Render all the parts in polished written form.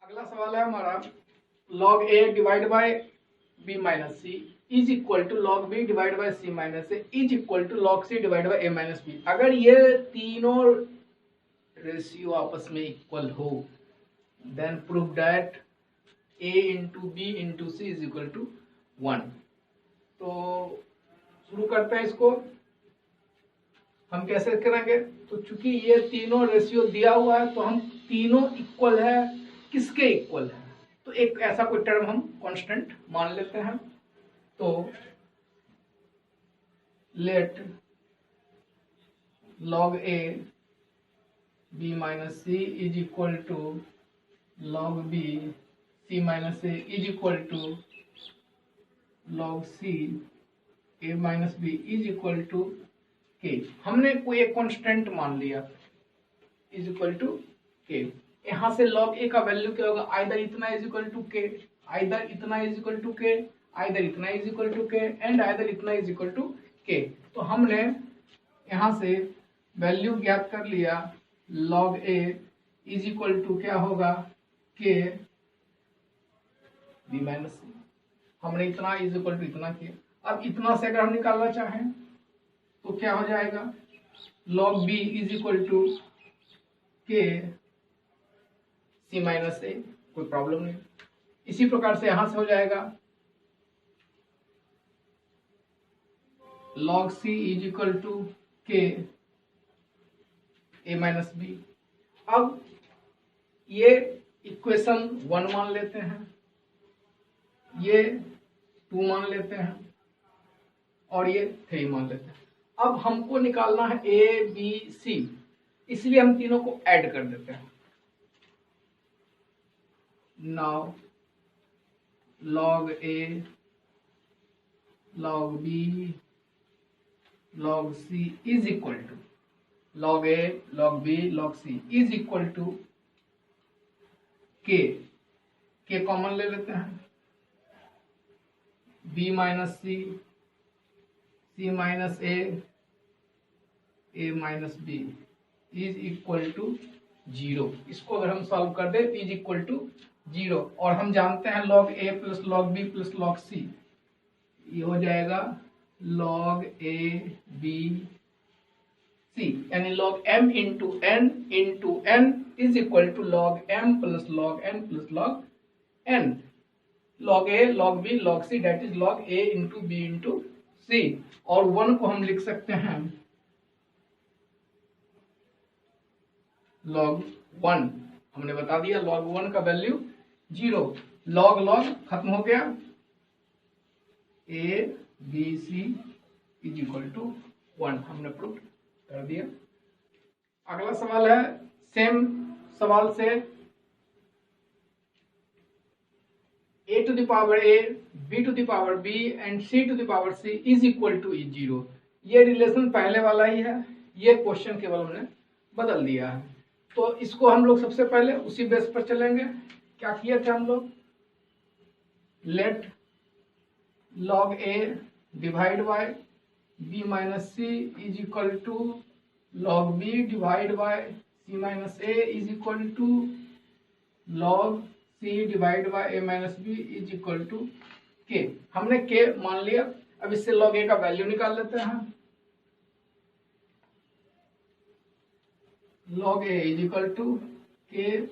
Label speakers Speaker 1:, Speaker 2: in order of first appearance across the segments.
Speaker 1: अगला सवाल है हमारा log a divide by b minus c is equal to log b divide by c minus a is equal to log c divide by a minus b। अगर ये तीनों ratio आपस में equal हो then prove that a into b into c is equal to 1। तो शुरू करते हैं इसको। हम कैसे करेंगे? तो चूंकि ये तीनों रेशियो दिया हुआ है तो हम तीनों इक्वल है, किसके इक्वल है? तो एक ऐसा कोई टर्म हम कांस्टेंट मान लेते हैं। तो let log a b minus c is equal to log b c minus a is equal to log c a minus b is equal to k। हमने कोई एक कांस्टेंट मान लिया इज इक्वल टू k। यहाँ से log a का value क्या होगा? आइदर इतना is equal to k, either इतना is equal to k, either इतना is equal to k and either इतना इज इक्वल टू k। तो हमने यहाँ से वैल्यू ज्ञात कर लिया log a is equal to क्या होगा? k b minus c. हमने इतना इज इक्वल टू इतना किया। अब इतना से अगर हम निकालना चाहें तो क्या हो जाएगा? log b is equal to k c minus a, कोई प्रॉब्लम नहीं। इसी प्रकार से यहां से हो जाएगा log c is equal to k a minus b। अब ये इक्वेशन 1 मान लेते हैं, ये 2 मान लेते हैं और ये 3 मान लेते हैं। अब हमको निकालना है a b c, इसलिए हम तीनों को ऐड कर देते हैं। Now log a log b log c is equal to log a log b log c is equal to k। k common ले लेते हैं। b minus c, c minus a minus b is equal to 0। इसको अगर हम solve कर दे is equal to 0 और हम जानते हैं log a plus log b plus log c, ये हो जाएगा log a b c, यानी log m into n is equal to log m plus log n plus log n। log a log b log c that is log a into b into c। और 1 को हम लिख सकते हैं log 1। हमने बता दिया log 1 का वैल्यू 0। log log खत्म हो गया, a b c is equal to 1 हमने प्रूव कर दिया। अगला सवाल है सेम सवाल से a to the power a b to the power b and c to the power c is equal to 0। ये रिलेशन पहले वाला ही है, ये क्वेश्चन केवल हमने बदल दिया है। तो इसको हम लोग सबसे पहले उसी बेस पर चलेंगे। क्या किए थे हम लोग? Let log a divide by b minus c is equal to log b divide by c minus a is equal to log c divide by a minus b is equal to k। हमने k मान लिया। अब इससे log a का value निकाल लेते हैं। log a is equal to k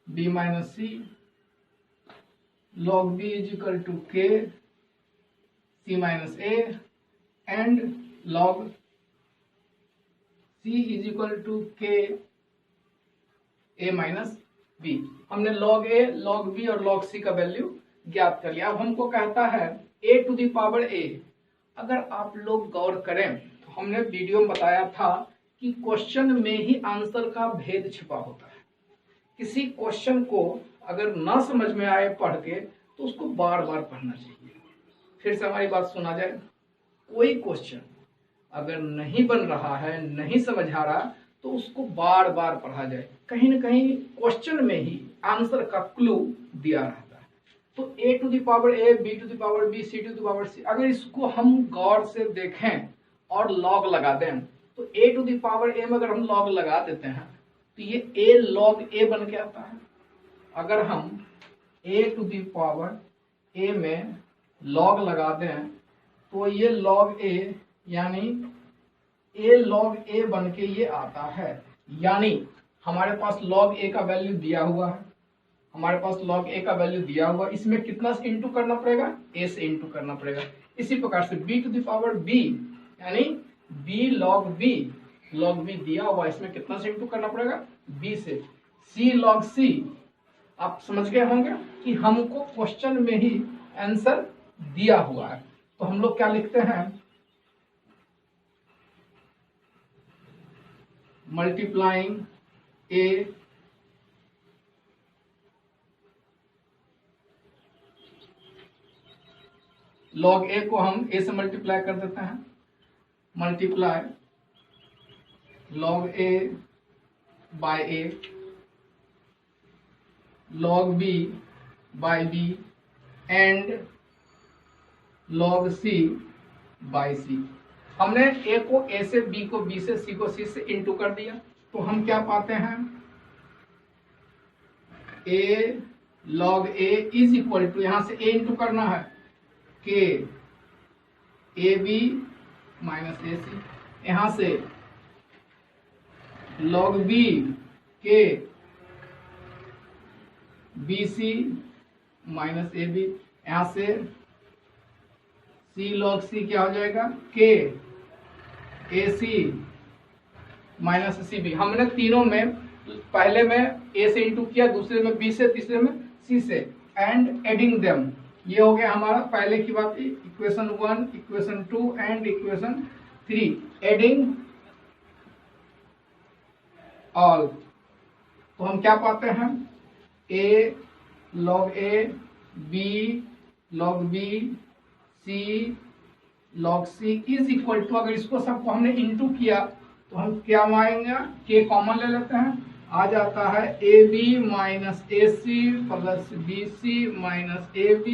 Speaker 1: b minus c, log b is equal to k c minus a and log c is equal to k a minus b। हमने log a log b और log c का value ज्ञात कर लिया। अब हमको कहता है a to the power a। अगर आप लोग गौर करें तो हमने वीडियो में बताया था कि क्वेश्चन में ही आंसर का भेद छिपा होता है। किसी क्वेश्चन को अगर ना समझ में आए पढ़ के तो उसको बार बार पढ़ना चाहिए। फिर से हमारी बात सुना जाए, कोई क्वेश्चन अगर नहीं बन रहा है, नहीं समझ आ रहा, तो उसको बार बार पढ़ा जाए। कहीं ना कहीं क्वेश्चन में ही आंसर का क्लू दिया रहता है। तो a to the power a b to the power b c to the power c, अगर इसको हम गौर से देखें और log लगा दें तो a to the power a में अगर हम log लगा देते हैं तो ये a log a बन के आता है। अगर हम a to the power a में log लगा दें तो ये log a यानी a log a बन के ये आता है। यानी हमारे पास log a का वैल्यू दिया हुआ है, हमारे पास log a का वैल्यू दिया हुआ, इसमें कितना से इंटू करना पड़ेगा, a से इंटू करना पड़ेगा। इसी प्रकार से b to the power b यानी b log b दिया हुआ, इसमें कितना से इंटू करना पड़ेगा, b से। c log c, आप समझ गए होंगे कि हमको क्वेश्चन में ही आंसर दिया हुआ है, तो हम लोग क्या लिखते हैं, मल्टीप्लाइंग a log a को हम a से मल्टीप्लाई कर देते हैं, multiply log a by a log b by b and log c by c। हमने a को a से, b को b से, c को c से इंटू कर दिया, तो हम क्या पाते हैं, a log a is equal to, यहां से a इंटू करना है, k ab माइनस ac, यहां से log b k bc minus ab, यहां से c log c क्या हो जाएगा, k ac माइनस cb। हमने तीनों में, पहले में a से इंटू किया, दूसरे में b से, तीसरे में c से, एंड एडिंग देम, ये हो गया हमारा पहले की बात, equation 1, equation 2 and equation 3, adding all. तो हम क्या पाते हैं, a log a, b log b, c log c is equal to, अगर इसको सबको हमने इंटू किया तो हम क्या आएंगे, k कॉमन ले लेते हैं, आ जाता है ab minus ac plus bc minus ab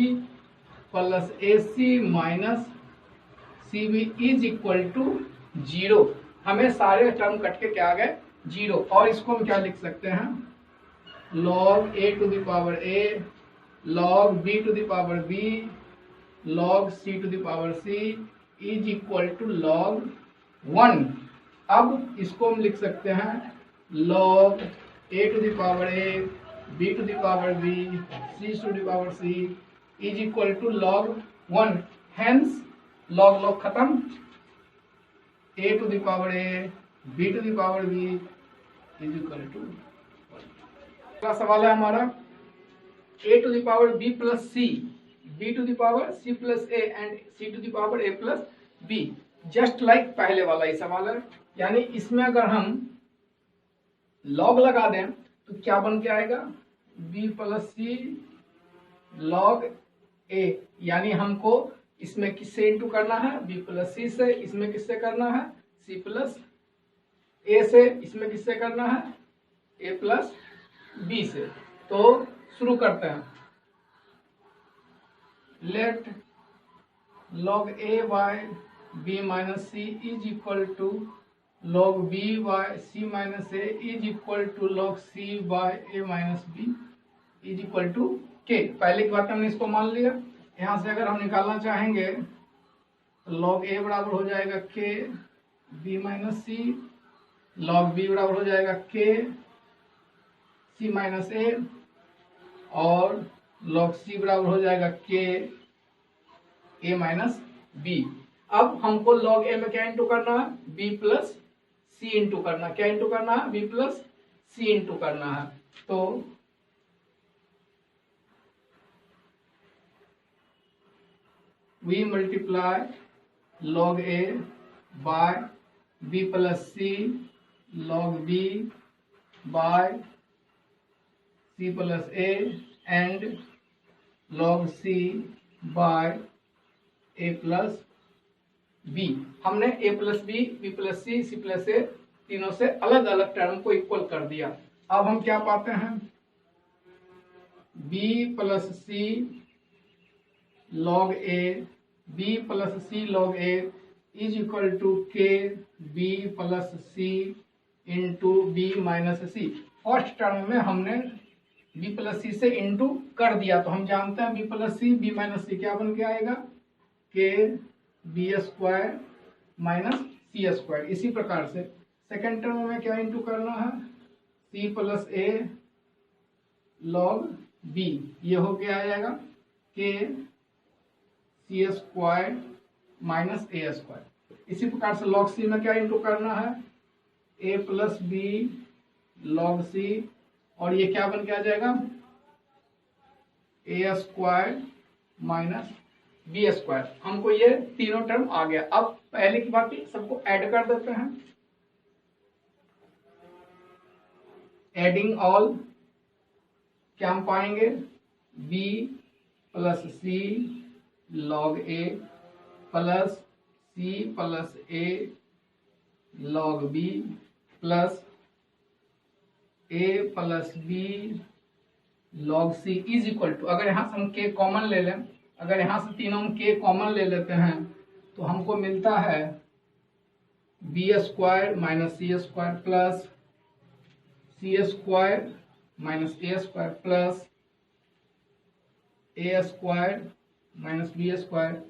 Speaker 1: plus ac minus cb is equal to 0। हमें सारे टर्म कट के क्या आ गए, 0। और इसको हम क्या लिख सकते हैं, log a to the power a log b to the power b log c to the power c is equal to log 1। अब इसको हम लिख सकते हैं log a to the power a b to the power b c to the power c is equal to log 1। Hence log खत्म, a to the power a b to the power b is equal to. अगला सवाल है हमारा, a to the power b plus c, b to the power c plus a and c to the power a plus b, just like पहले वाला ही सवाल है। यानी इसमें अगर हम लॉग लगा दें तो क्या बन के आएगा, b plus c log a, यानी हमको इसमें किससे इंटू करना है, b प्लस c से, इसमें किससे करना है, c प्लस a से, इसमें किससे करना है, a प्लस b से। तो शुरू करते हैं, let log a by b minus c is equal to log b by c minus a is equal to log c by a minus b is equal to k। पहले की बात हमने इसको मान लिया। यहाँ से अगर हम निकालना चाहेंगे तो log a बराबर हो जाएगा k b minus c, log b बराबर हो जाएगा k c माइनस a, और log c बराबर हो जाएगा k a माइनस b। अब हमको log a में क्या इंटू करना है, b प्लस c इंटू करना, क्या इंटू करना है, b प्लस c इंटू करना है। तो we multiply log a by b plus c log b by c plus a and log c by a plus b। हमने a plus b, b plus c, c plus a तीनों से अलग अलग term को equal कर दिया। अब हम क्या पाते हैं, b plus c log a, b plus c log a is equal to k b plus c into b minus c। First term में हमने बी प्लस सी से इंटू कर दिया तो हम जानते हैं बी प्लस सी बी माइनस सी क्या बन के आएगा, के बी स्क्वायर माइनस सी स्क्वायर। इसी प्रकार से सेकेंड टर्म में क्या इंटू करना है, सी प्लस ए लॉग बी, ये हो के आ जाएगा के सी स्क्वायर माइनस ए स्क्वायर। इसी प्रकार से लॉग सी में क्या इंटू करना है, ए प्लस बी लॉग सी, और ये क्या बन के आ जाएगा, ए स्क्वायर माइनस बी स्क्वायर। हमको ये तीनों टर्म आ गया। अब पहले की बात सबको ऐड कर देते हैं, एडिंग ऑल क्या हम पाएंगे, b plus c log a plus c plus a log b plus a plus b log c is equal to, अगर यहां से हम के कॉमन ले लें, अगर यहां से तीनों हम के कॉमन ले लेते हैं तो हमको मिलता है b square minus C square plus c square minus a square plus a square minus b square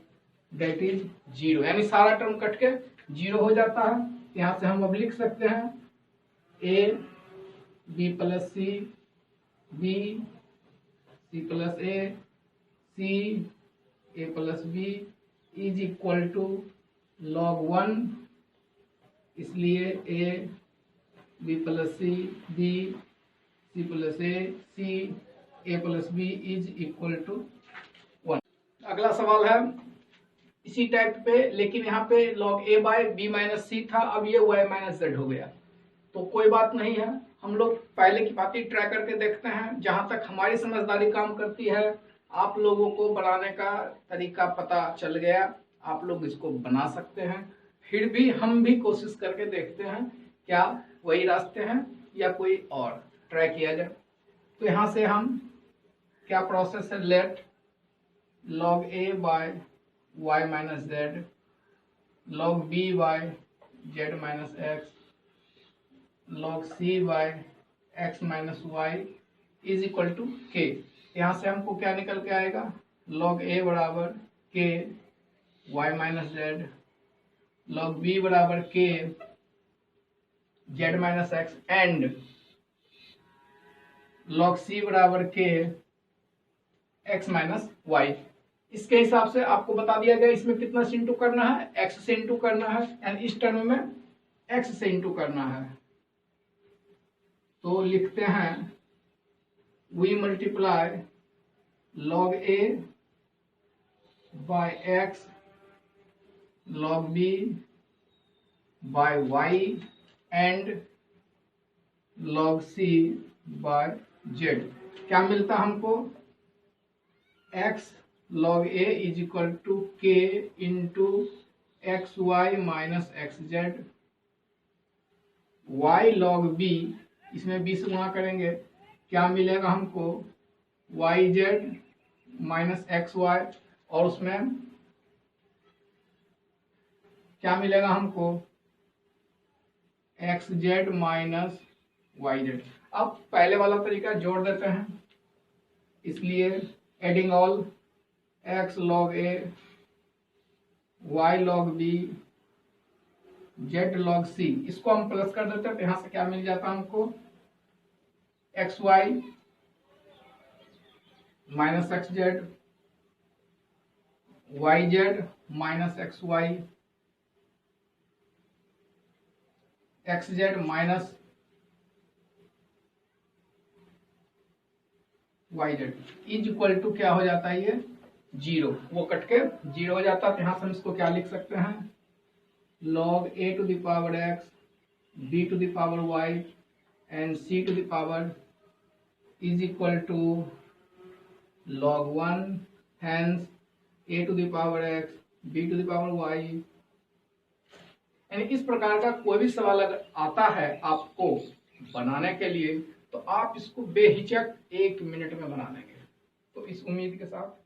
Speaker 1: that is 0। यानी सारा टर्म कट के 0 हो जाता है। यहां से हम अब लिख सकते हैं a b plus C b c plus a c a plus b is equal to log 1, इसलिए a b plus C b c plus a c a plus b is equal to 1। अगला सवाल है इसी type पे, लेकिन यहाँ पे log a by B minus C था, अब ये y माइनस जेड हो गया। तो कोई बात नहीं है, हम लोग पहले की बात ही ट्राई करके देखते हैं। जहां तक हमारी समझदारी काम करती है, आप लोगों को बनाने का तरीका पता चल गया, आप लोग इसको बना सकते हैं। फिर भी हम भी कोशिश करके देखते हैं क्या वही रास्ते हैं या कोई और ट्राई किया जाए। तो यहाँ से हम क्या प्रोसेस है, let log a by y minus z log b by z minus x log c by x minus y is equal to k. यहाँ से हमको क्या निकल के आएगा, log a बराबर के y minus z log b बराबर के z minus x and log c बराबर के x माइनस वाई। इसके हिसाब से आपको बता दिया गया इसमें कितना से इंटू करना है, x से इंटू करना है, एंड इस टर्म में x से इंटू करना है। तो लिखते हैं we multiply log a by x log b by y and log c by z। क्या मिलता हमको, x log a is equal to K into X Y minus x Z, y log b, इसमें b से गुणा करेंगे, क्या मिलेगा हमको y z minus x y, और उसमें क्या मिलेगा हमको x z minus y z. अब पहले वाला तरीका जोड़ देते हैं, इसलिए adding all x log a y log b z log c, इसको हम प्लस कर देते हैं। तो यहां से क्या मिल जाता है हमको, x Y minus x z y z minus x y x z minus y z is equal to क्या हो जाता है, ये 0, वो कट के 0 हो जाता है। तो यहां से हम इसको क्या लिख सकते हैं, log a to the power x b to the power y and c to the power is equal to log 1 hence a to the power x b to the power y। यानी इस प्रकार का कोई भी सवाल अगर आता है आपको बनाने के लिए, तो आप इसको बेहिचक 1 मिनट में बना लेंगे। तो इस उम्मीद के साथ